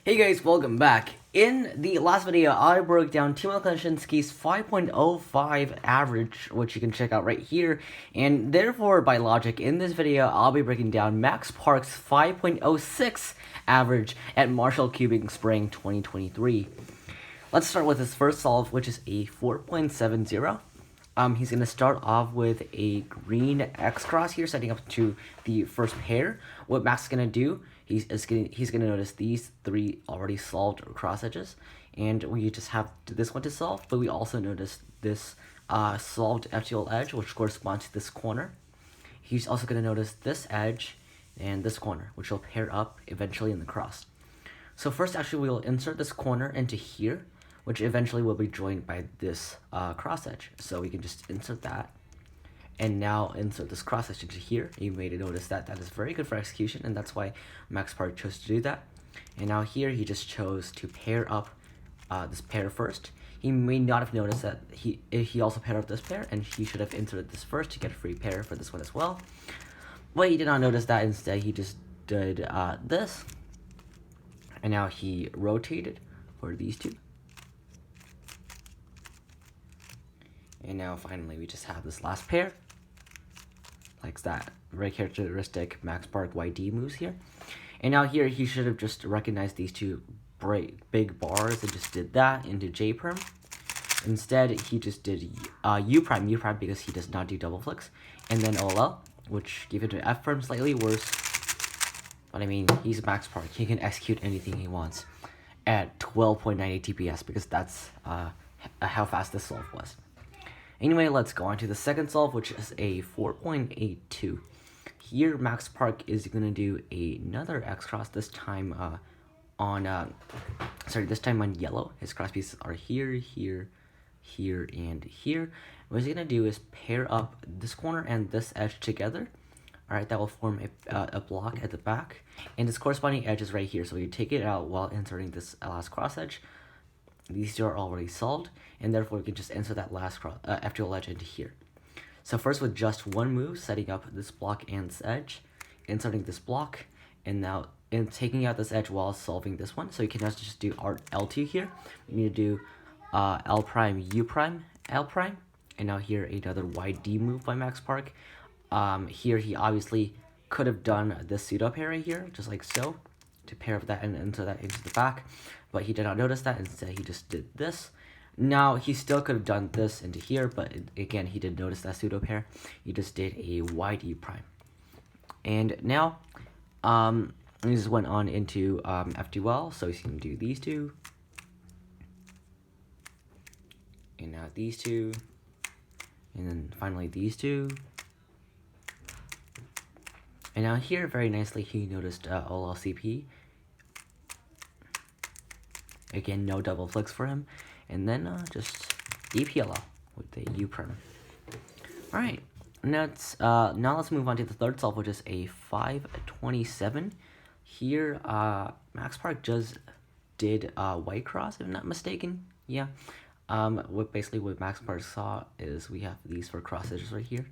Hey guys, welcome back. In the last video, I broke down Timo Kaczynski's 5.05 average, which you can check out right here. And therefore, by logic, in this video, I'll be breaking down Max Park's 5.06 average at Marshall Cubing Spring 2023. Let's start with his first solve, which is a 4.70. He's going to start off with a green X cross here, setting up to the first pair. What Max is going to do, he's going to notice these three already solved cross edges, and we just have this one to solve, but we also notice this solved FTL edge, which corresponds to this corner. He's also going to notice this edge and this corner, which will pair up eventually in the cross. So first, actually, we'll insert this corner into here, which eventually will be joined by this cross edge. So we can just insert that, and now insert this cross edge into here. You may notice that that is very good for execution, and that's why Max Park chose to do that. And now here, he just chose to pair up this pair first. He may not have noticed that he also paired up this pair, and he should have inserted this first to get a free pair for this one as well. But he did not notice that. Instead, he just did this, and now he rotated for these two. And now finally we just have this last pair, like that. Very characteristic Max Park YD moves here. And now here he should have just recognized these two big bars and just did that into J perm. Instead he just did U prime because he does not do double flicks, and then OLL, which gave it an F perm, slightly worse. But I mean, he's Max Park. He can execute anything he wants at 12.98 TPS because that's how fast this solve was. Anyway, let's go on to the second solve, which is a 4.82. Here, Max Park is going to do another X cross, this time this time on yellow. His cross pieces are here, here, here, and here. What he's going to do is pair up this corner and this edge together. Alright, that will form a block at the back. And its corresponding edge is right here, so you take it out while inserting this last cross edge. These two are already solved, and therefore we can just insert that last FTL edge into here. So first, with just one move, setting up this block and this edge, inserting this block, and now taking out this edge while solving this one. So you can just do L2 here. We need to do L prime, U prime, L prime, and now here another YD move by Max Park. Here he obviously could have done this pseudo pair right here, just like so, to pair up that and insert that into the back, but he did not notice that. Instead, he just did this. Now, he still could have done this into here, but again, he did notice that pseudo pair. He just did a YD prime. And now, he just went on into FTL, so he's going to do these two. And now these two. And then finally these two. And now here, very nicely, he noticed OLCP. Again, no double flicks for him. And then just EPLL with the U prime. Alright, now let's move on to the third solve, which is a 527. Here, Max Park just did white cross, if I'm not mistaken. Yeah. What Max Park saw is we have these four cross edges right here.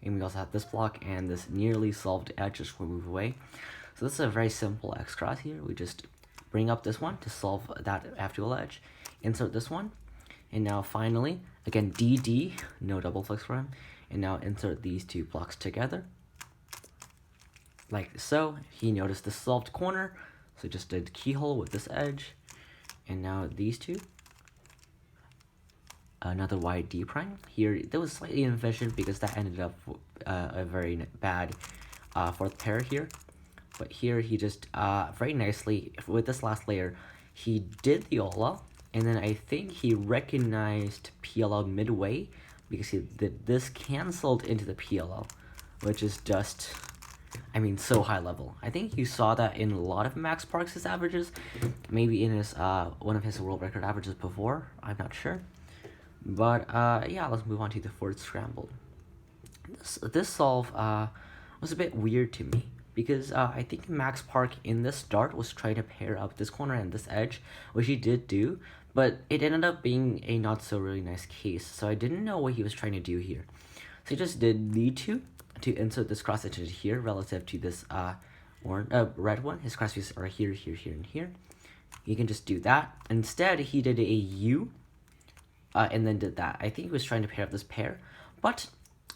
And we also have this block and this nearly solved edge just will move away. So this is a very simple X cross here. We just bring up this one to solve that FTL edge, insert this one, and now finally, again, DD, no double flicks for him, and now insert these two blocks together, like so. He noticed the solved corner, so just did keyhole with this edge, and now these two. Another YD prime. Here, that was slightly inefficient because that ended up a very bad fourth pair here. But here, he just very nicely, with this last layer, he did the OLL, and then I think he recognized PLL midway because he did this canceled into the PLL, which is just, I mean, so high level. I think you saw that in a lot of Max Park's averages, maybe in his one of his world record averages before, I'm not sure. But yeah, let's move on to the fourth scramble. This solve was a bit weird to me because I think Max Park in the start was trying to pair up this corner and this edge, which he did do, but it ended up being a not so really nice case, so I didn't know what he was trying to do here. So he just did need to insert this cross edge here relative to this red one. His cross pieces are here, here, here, and here. you can just do that. Instead, he did a U, and then did that. I think he was trying to pair up this pair, but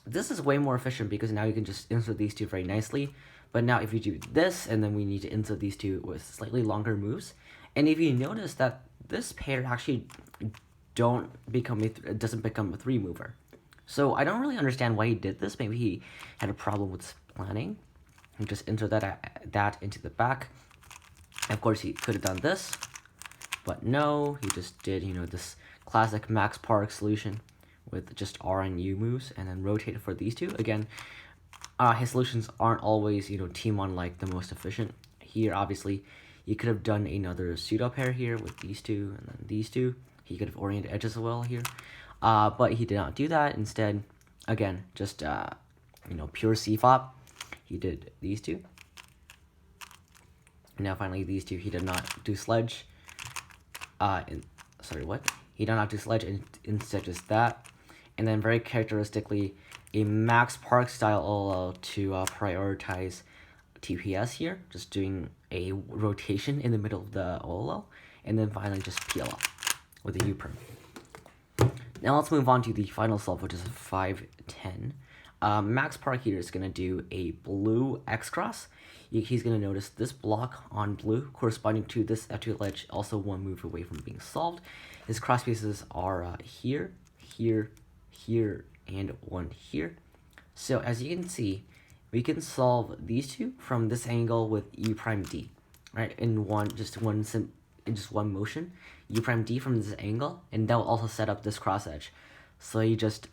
this is way more efficient because now you can just insert these two very nicely. But now if you do this, and then we need to insert these two with slightly longer moves, and if you notice that this pair actually doesn't become a 3-mover. So I don't really understand why he did this. Maybe he had a problem with planning. And just insert that into the back. Of course, he could have done this, but no, he just did, this classic Max Park solution with just R and U moves, and then rotate it for these two. Again, his solutions aren't always, team-on like the most efficient. Here, obviously, you could have done another pseudo pair here with these two and then these two. He could have oriented edges as well here, but he did not do that. Instead, again, just pure C-fop. He did these two. Now finally these two, he did not do sledge. Sorry, what? He did not do sledge, and instead just that. And then very characteristically, a Max Park style OLL to prioritize TPS here, just doing a rotation in the middle of the OLL, and then finally just PLL with a U-perm. Now let's move on to the final solve, which is 5-10. Max Park here is going to do a blue X-cross. He's going to notice this block on blue corresponding to this F2 ledge, also one move away from being solved. His cross pieces are here, here, here, and one here. So as you can see, we can solve these two from this angle with U prime D, right? In just one motion, U prime D from this angle, and that will also set up this cross edge. So you just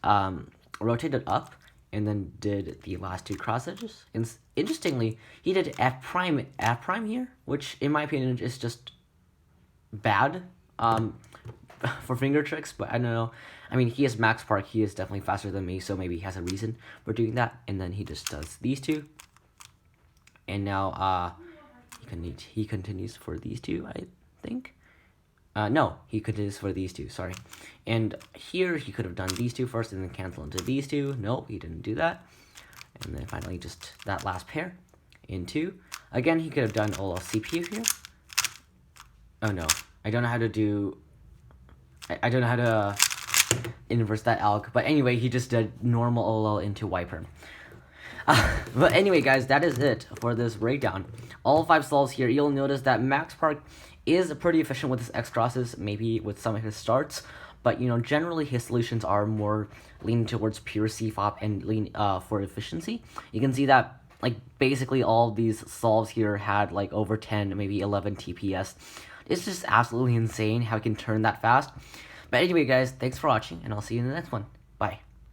rotated up, and then did the last two cross edges. And interestingly, he did F prime here, which in my opinion is just bad for finger tricks, but I don't know. I mean, he is Max Park, he is definitely faster than me, so maybe he has a reason for doing that. And then he just does these two. And now he continues for these two, I think. No, he continues for these two, sorry. And here, he could have done these two first and then cancel into these two. Nope, he didn't do that. And then finally, just that last pair into. Again, he could have done OLL CPU here. Oh no, I don't know how to do... I don't know how to inverse that alg. But anyway, he just did normal OLL into Y-perm. But anyway, guys, that is it for this breakdown. All 5 solves here, you'll notice that Max Park is pretty efficient with his X-crosses, maybe with some of his starts, but generally his solutions are more leaning towards pure C-fop and lean for efficiency. You can see that basically all these solves here had over 10, maybe 11 TPS. It's just absolutely insane how he can turn that fast. But anyway, guys, thanks for watching, and I'll see you in the next one.